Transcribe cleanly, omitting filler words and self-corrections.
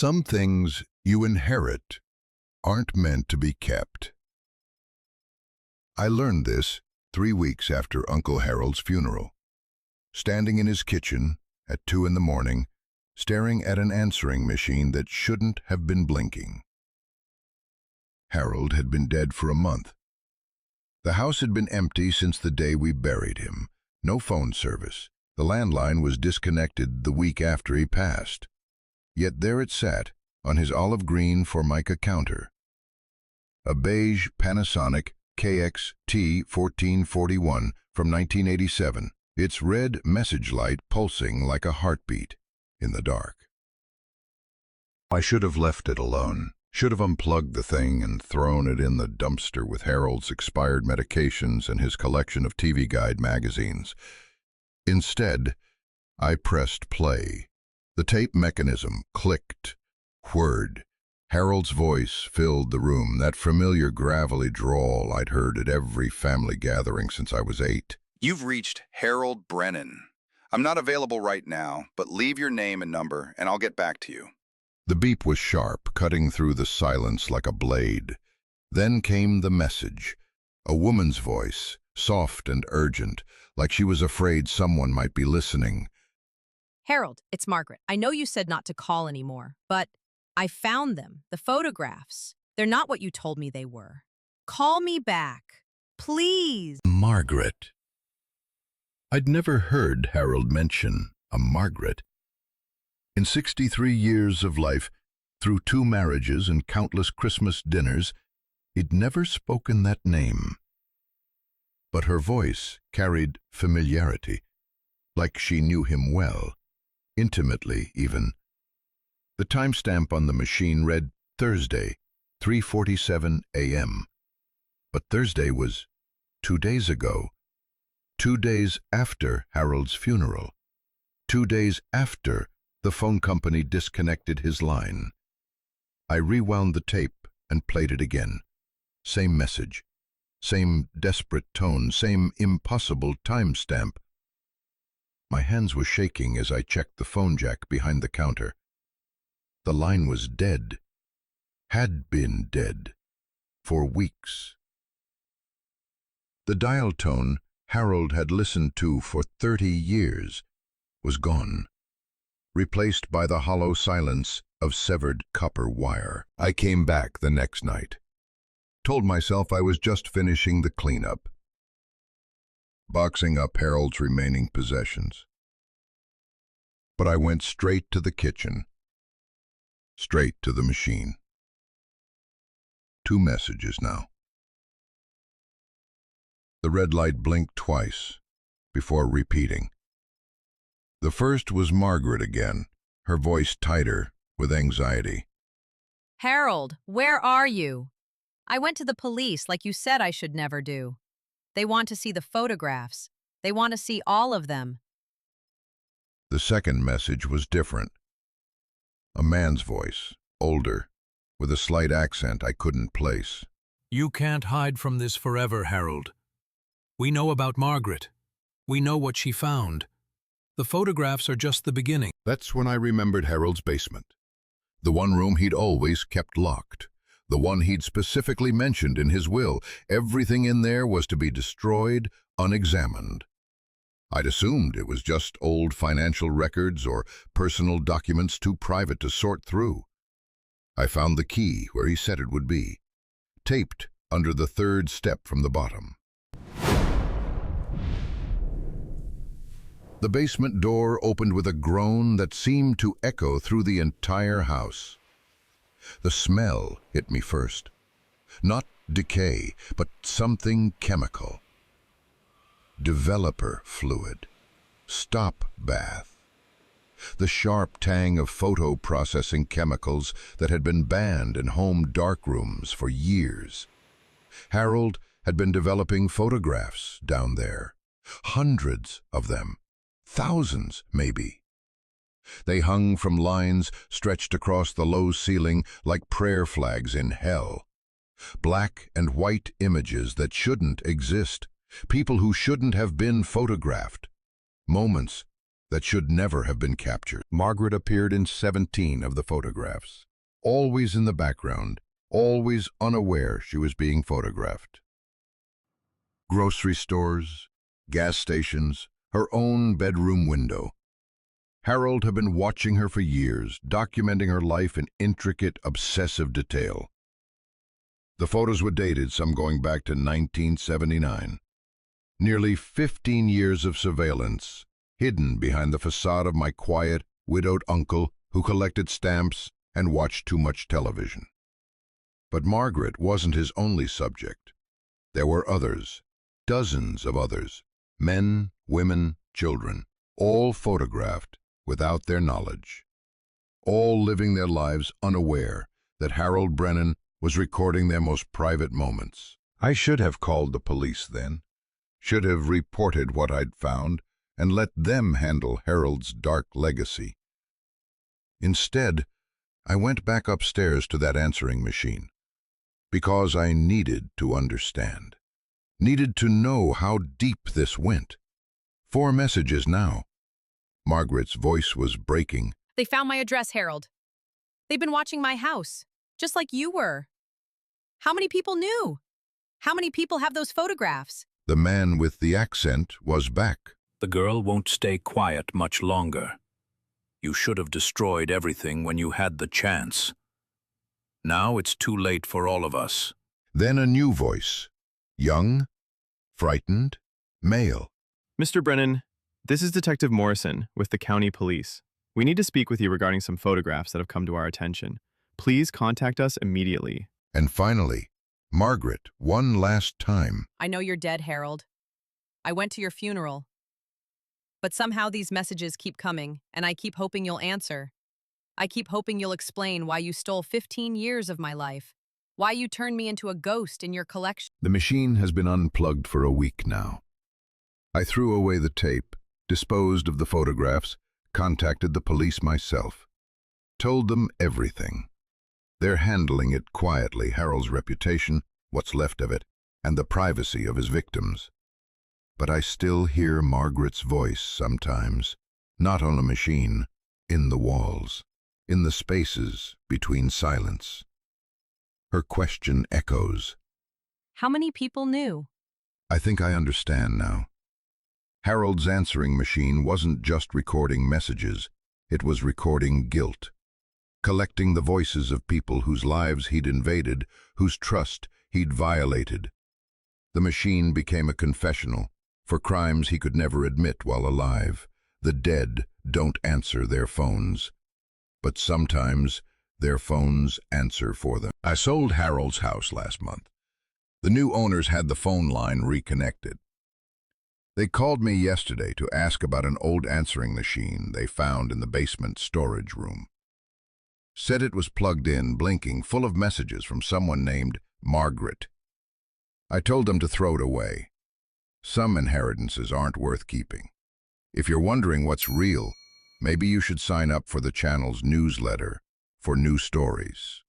Some things you inherit aren't meant to be kept. I learned this 3 weeks after Uncle Harold's funeral. Standing in his kitchen at 2 in the morning, staring at an answering machine that shouldn't have been blinking. Harold had been dead for a month. The house had been empty since the day we buried him. No phone service. The landline was disconnected the week after he passed. Yet there it sat, on his olive green Formica counter. A beige Panasonic KXT 1441 from 1987, its red message light pulsing like a heartbeat in the dark. I should have left it alone. Should have unplugged the thing and thrown it in the dumpster with Harold's expired medications and his collection of TV Guide magazines. Instead, I pressed play. The tape mechanism clicked, whirred. Harold's voice filled the room, that familiar gravelly drawl I'd heard at every family gathering since I was 8. You've reached Harold Brennan. I'm not available right now, but leave your name and number and I'll get back to you. The beep was sharp, cutting through the silence like a blade. Then came the message, a woman's voice, soft and urgent, like she was afraid someone might be listening. Harold, it's Margaret. I know you said not to call anymore, but I found them, the photographs. They're not what you told me they were. Call me back, please. Margaret. I'd never heard Harold mention a Margaret. In 63 years of life, through 2 marriages and countless Christmas dinners, he'd never spoken that name. But her voice carried familiarity, like she knew him well, intimately even. The timestamp on the machine read Thursday, 3:47 a.m. But Thursday was 2 days ago, 2 days after Harold's funeral, 2 days after the phone company disconnected his line. I rewound the tape and played it again. Same message, same desperate tone, same impossible timestamp. My hands were shaking as I checked the phone jack behind the counter. The line was dead, had been dead, for weeks. The dial tone Harold had listened to for 30 years was gone, replaced by the hollow silence of severed copper wire. I came back the next night. Told myself I was just finishing the cleanup, boxing up Harold's remaining possessions. But I went straight to the kitchen, straight to the machine. 2 messages now. The red light blinked twice before repeating. The first was Margaret again, her voice tighter with anxiety. Harold, where are you? I went to the police like you said I should never do. They want to see the photographs. They want to see all of them. The second message was different. A man's voice, older, with a slight accent I couldn't place. You can't hide from this forever, Harold. We know about Margaret. We know what she found. The photographs are just the beginning. That's when I remembered Harold's basement. The one room he'd always kept locked. The one he'd specifically mentioned in his will. Everything in there was to be destroyed, unexamined. I'd assumed it was just old financial records or personal documents too private to sort through. I found the key where he said it would be, taped under the 3rd step from the bottom. The basement door opened with a groan that seemed to echo through the entire house. The smell hit me first. Not decay, but something chemical. Developer fluid. Stop bath. The sharp tang of photo processing chemicals that had been banned in home darkrooms for years. Harold had been developing photographs down there. Hundreds of them. Thousands, maybe. They hung from lines stretched across the low ceiling like prayer flags in hell. Black and white images that shouldn't exist. People who shouldn't have been photographed. Moments that should never have been captured. Margaret appeared in 17 of the photographs, always in the background, always unaware she was being photographed. Grocery stores, gas stations, her own bedroom window. Harold had been watching her for years, documenting her life in intricate, obsessive detail. The photos were dated, some going back to 1979. Nearly 15 years of surveillance, hidden behind the facade of my quiet, widowed uncle who collected stamps and watched too much television. But Margaret wasn't his only subject. There were others, dozens of others, men, women, children, all photographed without their knowledge, all living their lives unaware that Harold Brennan was recording their most private moments. I should have called the police then, should have reported what I'd found and let them handle Harold's dark legacy. Instead, I went back upstairs to that answering machine, because I needed to understand, needed to know how deep this went. 4 messages now. Margaret's voice was breaking. They found my address, Harold. They've been watching my house, just like you were. How many people knew? How many people have those photographs? The man with the accent was back. The girl won't stay quiet much longer. You should have destroyed everything when you had the chance. Now it's too late for all of us. Then a new voice. Young, frightened, male. Mr. Brennan, this is Detective Morrison with the County Police. We need to speak with you regarding some photographs that have come to our attention. Please contact us immediately. And finally, Margaret, one last time. I know you're dead, Harold. I went to your funeral. But somehow these messages keep coming, and I keep hoping you'll answer. I keep hoping you'll explain why you stole 15 years of my life, why you turned me into a ghost in your collection. The machine has been unplugged for a week now. I threw away the tape, disposed of the photographs, contacted the police myself, told them everything. They're handling it quietly, Harold's reputation, what's left of it, and the privacy of his victims. But I still hear Margaret's voice sometimes, not on a machine, in the walls, in the spaces between silence. Her question echoes. How many people knew? I think I understand now. Harold's answering machine wasn't just recording messages, it was recording guilt, collecting the voices of people whose lives he'd invaded, whose trust he'd violated. The machine became a confessional for crimes he could never admit while alive. The dead don't answer their phones, but sometimes their phones answer for them. I sold Harold's house last month. The new owners had the phone line reconnected. They called me yesterday to ask about an old answering machine they found in the basement storage room. Said it was plugged in, blinking, full of messages from someone named Margaret. I told them to throw it away. Some inheritances aren't worth keeping. If you're wondering what's real, maybe you should sign up for the channel's newsletter for new stories.